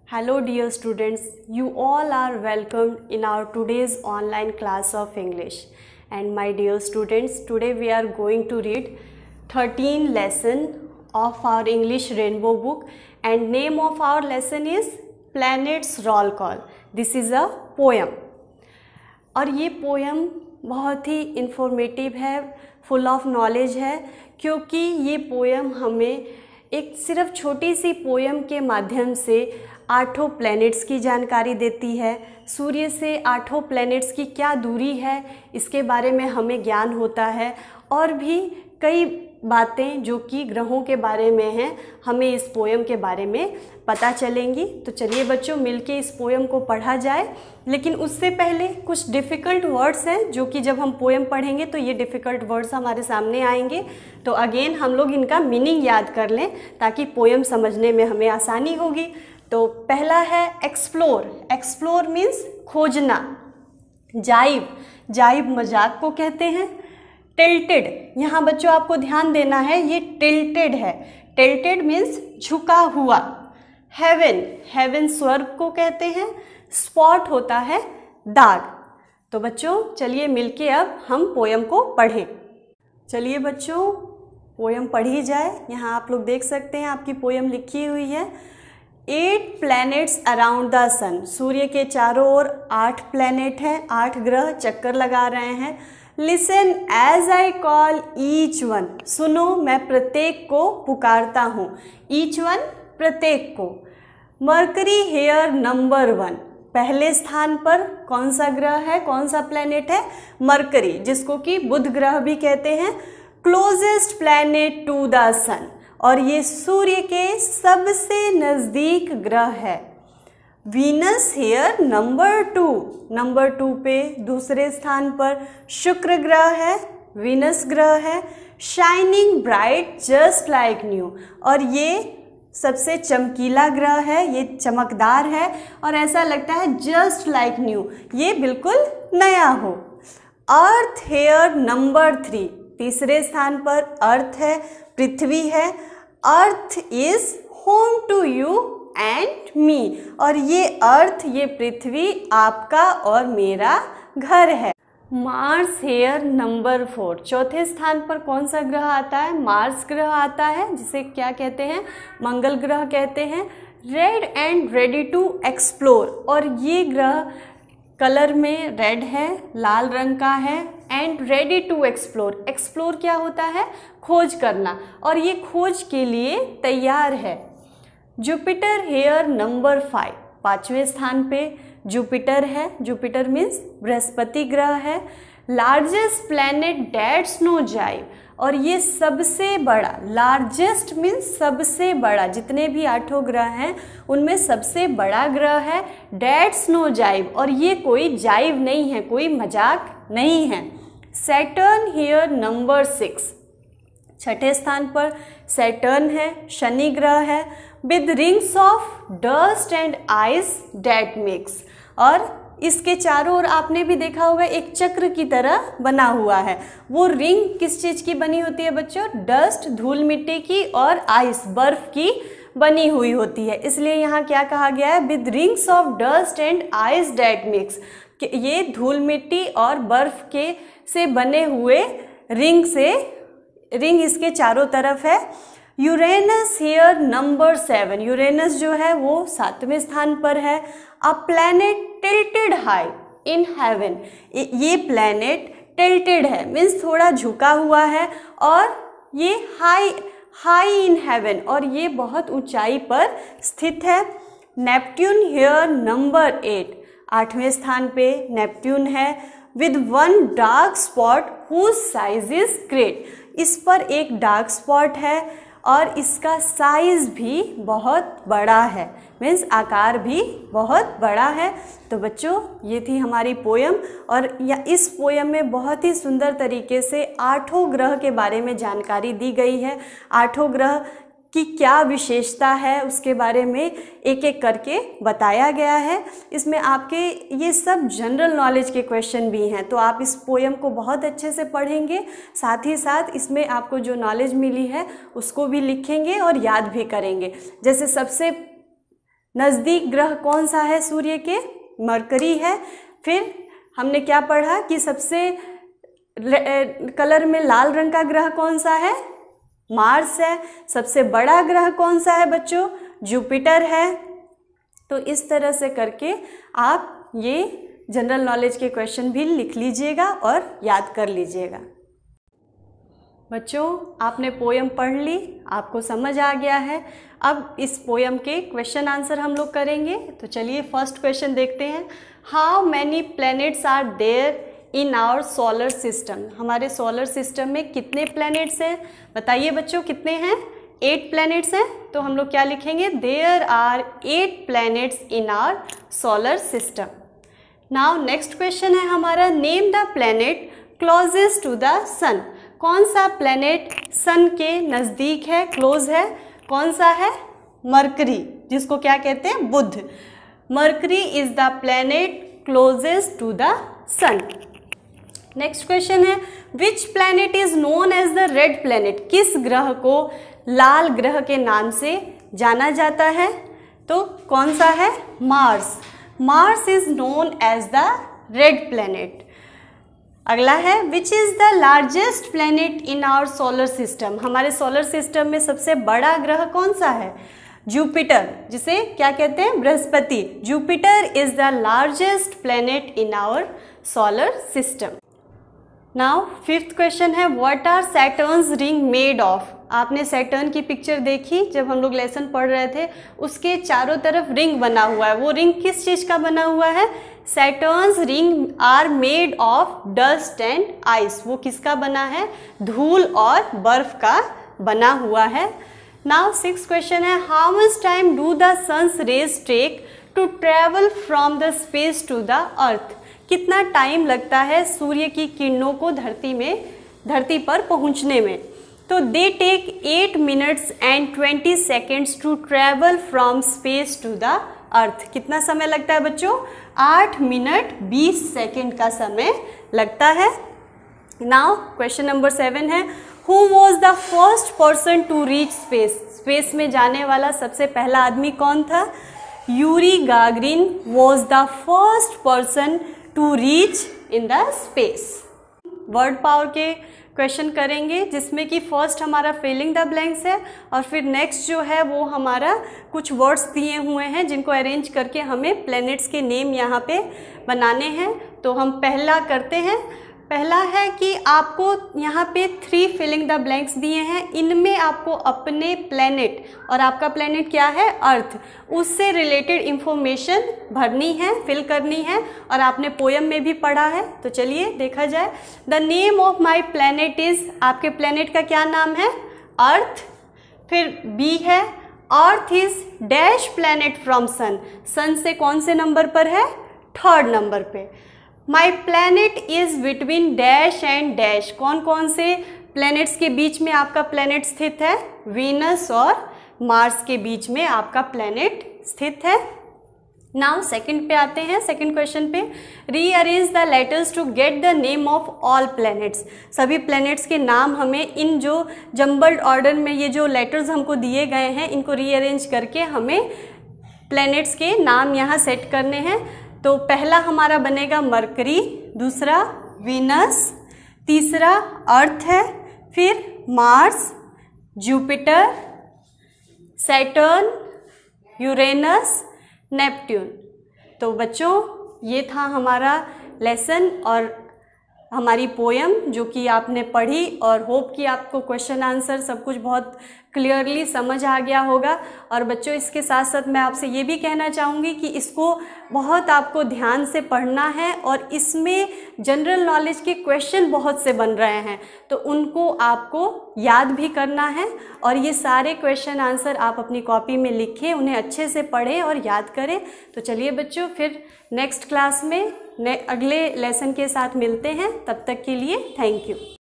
Hello dear students, you all are welcomed in our today's online class of English. And my dear students, today we are going to read 13 lesson of our English Rainbow book, and name of our lesson is Planets Roll Call. This is a poem. और ये poem बहुत ही informative है, full of knowledge है, क्योंकि ये poem हमें एक सिर्फ छोटी सी पोएम के माध्यम से 8 प्लैनेट्स की जानकारी देती है। सूर्य से 8 प्लैनेट्स की क्या दूरी है, इसके बारे में हमें ज्ञान होता है, और भी कई बातें जो कि ग्रहों के बारे में हैं, हमें इस पोएम के बारे में पता चलेंगी। तो चलिए बच्चों, मिलके इस पोएम को पढ़ा जाए। लेकिन उससे पहले कुछ डिफ़िकल्ट वर्ड्स हैं जो कि जब हम पोएम पढ़ेंगे तो ये डिफ़िकल्ट वर्ड्स हमारे सामने आएंगे। तो अगेन हम लोग इनका मीनिंग याद कर लें ताकि पोएम समझने में हमें आसानी होगी। तो पहला है एक्सप्लोर। एक्सप्लोर मीन्स खोजना। जाइब, जाइब मजाक को कहते हैं। टिल्टेड, यहाँ बच्चों आपको ध्यान देना है, ये टिल्टेड है। टिल्टेड मीन्स झुका हुआ। हेवन, हेवन स्वर्ग को कहते हैं। स्पॉट होता है दाग। तो बच्चों चलिए मिलके अब हम पोएम को पढ़ें। चलिए बच्चों पोएम पढ़ी जाए। यहाँ आप लोग देख सकते हैं आपकी पोएम लिखी हुई है। 8 प्लैनेट्स अराउंड द सन। सूर्य के चारों ओर 8 प्लैनेट हैं, 8 ग्रह चक्कर लगा रहे हैं। Listen as I call each one. सुनो मैं प्रत्येक को पुकारता हूँ। ईच वन प्रत्येक को। Mercury here number 1। पहले स्थान पर कौन सा ग्रह है, कौन सा प्लैनेट है? मरकरी, जिसको कि बुध ग्रह भी कहते हैं। क्लोजेस्ट प्लैनेट टू द सन, और ये सूर्य के सबसे नज़दीक ग्रह है। Venus here number 2। नंबर 2 पे दूसरे स्थान पर शुक्र ग्रह है, वीनस ग्रह है। Shining bright just like new, और ये सबसे चमकीला ग्रह है, ये चमकदार है और ऐसा लगता है जस्ट लाइक न्यू, ये बिल्कुल नया हो। Earth here number 3। तीसरे स्थान पर अर्थ है, पृथ्वी है। अर्थ is home to you and me, और ये अर्थ, ये पृथ्वी आपका और मेरा घर है। Mars here number 4। चौथे स्थान पर कौन सा ग्रह आता है? मार्स ग्रह आता है, जिसे क्या कहते हैं? मंगल ग्रह कहते हैं। Red and ready to explore, और ये ग्रह कलर में रेड है, लाल रंग का है। And ready to explore, explore क्या होता है? खोज करना, और ये खोज के लिए तैयार है। Jupiter here number 5। 5वें स्थान पे जुपिटर है। जुपिटर मीन्स बृहस्पति ग्रह है। लार्जेस्ट प्लैनेट डेट्स नो जाइव, और ये सबसे बड़ा, लार्जेस्ट मीन्स सबसे बड़ा, जितने भी 8 ग्रह हैं उनमें सबसे बड़ा ग्रह है डेट्स नो जाइव, और ये कोई जाइव नहीं है, कोई मजाक नहीं है। Saturn here number 6। 6ठे स्थान पर सैटर्न है, शनि ग्रह है। With rings of dust and ice that mix, और इसके चारों ओर आपने भी देखा होगा एक चक्र की तरह बना हुआ है। वो रिंग किस चीज़ की बनी होती है बच्चों? डस्ट, धूल मिट्टी की, और आइस, बर्फ की बनी हुई होती है। इसलिए यहाँ क्या कहा गया है? With rings of dust and ice that mix, ये धूल मिट्टी और बर्फ के से बने हुए रिंग इसके चारों तरफ है। Uranus here number 7। यूरेनस जो है वो 7वें स्थान पर है। A planet tilted high in heaven. ये प्लैनेट टिल्टेड है, मीन्स थोड़ा झुका हुआ है, और ये हाई इन हेवन, और ये बहुत ऊंचाई पर स्थित है। Neptune here number 8। 8वें स्थान पे नेपट्यून है। With 1 dark spot whose size is great. इस पर एक डार्क स्पॉट है और इसका साइज भी बहुत बड़ा है, मीन्स आकार भी बहुत बड़ा है। तो बच्चों ये थी हमारी पोएम, और इस पोएम में बहुत ही सुंदर तरीके से 8 ग्रह के बारे में जानकारी दी गई है। 8 ग्रह की क्या विशेषता है उसके बारे में एक एक करके बताया गया है। इसमें आपके ये सब जनरल नॉलेज के क्वेश्चन भी हैं, तो आप इस पोएम को बहुत अच्छे से पढ़ेंगे, साथ ही साथ इसमें आपको जो नॉलेज मिली है उसको भी लिखेंगे और याद भी करेंगे। जैसे सबसे नज़दीक ग्रह कौन सा है सूर्य के? मरकरी है। फिर हमने क्या पढ़ा कि सबसे कलर में लाल रंग का ग्रह कौन सा है? मार्स है। सबसे बड़ा ग्रह कौन सा है बच्चों? जुपिटर है। तो इस तरह से करके आप ये जनरल नॉलेज के क्वेश्चन भी लिख लीजिएगा और याद कर लीजिएगा। बच्चों, आपने पोयम पढ़ ली, आपको समझ आ गया है। अब इस पोयम के क्वेश्चन आंसर हम लोग करेंगे। तो चलिए फर्स्ट क्वेश्चन देखते हैं। How many planets are there in our solar system? हमारे सोलर सिस्टम में कितने प्लैनेट्स हैं? बताइए बच्चों, कितने हैं? 8 प्लैनेट्स हैं। तो हम लोग क्या लिखेंगे? There are 8 planets in our solar system. Now next question है हमारा, name the planet closest to the sun. कौन सा प्लैनेट सन के नज़दीक है, क्लोज है? कौन सा है? मरकरी, जिसको क्या कहते हैं? Budh. Mercury is the planet closest to the sun. Next question है, which planet is known as the red planet? किस ग्रह को लाल ग्रह के नाम से जाना जाता है? तो कौन सा है? Mars. Mars is known as the red planet. अगला है, which is the largest planet in our solar system? हमारे सोलर सिस्टम में सबसे बड़ा ग्रह कौन सा है? जुपिटर, जिसे क्या कहते हैं? Brihaspati. Jupiter is the largest planet in our solar system. Now fifth question है, what are Saturn's ring made of? आपने सैटर्न की पिक्चर देखी जब हम लोग लेसन पढ़ रहे थे, उसके चारों तरफ रिंग बना हुआ है। वो रिंग किस चीज़ का बना हुआ है? Saturn's ring are made of dust and ice. वो किसका बना है? धूल और बर्फ का बना हुआ है। नाउ सिक्स्थ क्वेश्चन है, how much time do the sun's rays take to travel from the space to the Earth? कितना टाइम लगता है सूर्य की किरणों को धरती पर पहुंचने में? तो they take 8 minutes and 20 seconds to travel from space to the Earth. कितना समय लगता है बच्चों? 8 मिनट 20 सेकेंड का समय लगता है। नाउ क्वेश्चन नंबर 7 है, who was the first person to reach space? Space में जाने वाला सबसे पहला आदमी कौन था? Yuri Gagarin was the first person to reach in the space. Word power के क्वेश्चन करेंगे, जिसमें कि फर्स्ट हमारा फिलिंग द ब्लैंक्स है और फिर नेक्स्ट जो है वो हमारा कुछ वर्ड्स दिए हुए हैं जिनको अरेंज करके हमें प्लैनेट्स के नेम यहाँ पे बनाने हैं। तो हम पहला करते हैं। पहला है कि आपको यहाँ पे 3 फिलिंग द ब्लैंक्स दिए हैं। इनमें आपको अपने प्लैनेट, और आपका प्लैनेट क्या है? अर्थ, उससे रिलेटेड इंफॉर्मेशन भरनी है, फिल करनी है, और आपने पोयम में भी पढ़ा है। तो चलिए देखा जाए। The name of my planet is, आपके प्लैनेट का क्या नाम है? अर्थ। फिर बी है, अर्थ is dash planet from sun. Sun से कौन से नंबर पर है? 3rd नंबर पे। My planet is between dash and dash. कौन कौन से प्लैनेट्स के बीच में आपका प्लैनेट स्थित है? वीनस और मार्स के बीच में आपका प्लैनेट स्थित है। नाउ सेकंड पे आते हैं, सेकंड क्वेश्चन पे। Rearrange the letters to get the name of all planets. सभी प्लैनेट्स के नाम हमें इन जो जम्बल्ड ऑर्डर में ये जो लेटर्स हमको दिए गए हैं, इनको रीअरेंज करके हमें प्लैनेट्स के नाम यहाँ सेट करने हैं। तो पहला हमारा बनेगा मरकरी, दूसरा वीनस, तीसरा अर्थ है, फिर Mars, Jupiter, Saturn, Uranus, Neptune. तो बच्चों ये था हमारा लेसन और हमारी पोयम जो कि आपने पढ़ी, और होप कि आपको क्वेश्चन आंसर सब कुछ बहुत क्लियरली समझ आ गया होगा। और बच्चों इसके साथ साथ मैं आपसे ये भी कहना चाहूँगी कि इसको बहुत आपको ध्यान से पढ़ना है, और इसमें जनरल नॉलेज के क्वेश्चन बहुत से बन रहे हैं, तो उनको आपको याद भी करना है। और ये सारे क्वेश्चन आंसर आप अपनी कॉपी में लिखें, उन्हें अच्छे से पढ़ें और याद करें। तो चलिए बच्चों, फिर नेक्स्ट क्लास में अगले लेसन के साथ मिलते हैं। तब तक के लिए थैंक यू।